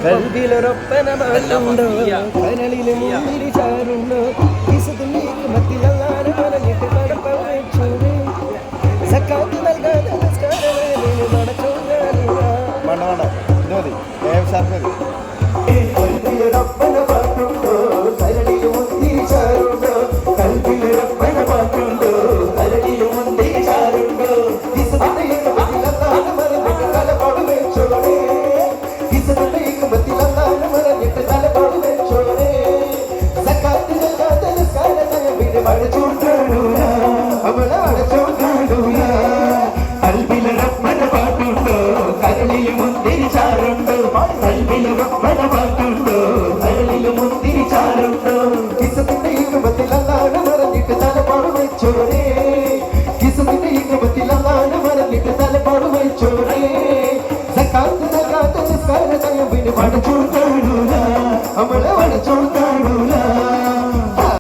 കൽവിലൊരൊപ്പന മാറ്റുണ്ടോ കനലിലെ മുന്തിരി ചാരുണ്ടോ വിശുദ്ധിക്ക് മത്തിലല്ലാതെ പറഞ്ഞിട്ട് പടപ്പ വെച്ചോടെ സക്കാത്ത് നൽകാതെ നിസ്കാരവേലയിൽ നടച്ചോങ്ങാനില്ല കൽവിലൊരൊപ്പന മാറ്റുണ്ടോ കനലിലെ മുന്തിരി ചാരുണ്ടോ കൽവിലൊരൊപ്പന മാറ്റുണ്ടോ കനലിലെ മുന്തിരി ചാരുണ്ടോ വിശുദ്ധിക്ക് മത്തിലല്ലാതെ പറഞ്ഞിട്ട് പടപ്പ വെച്ചോടെ I'm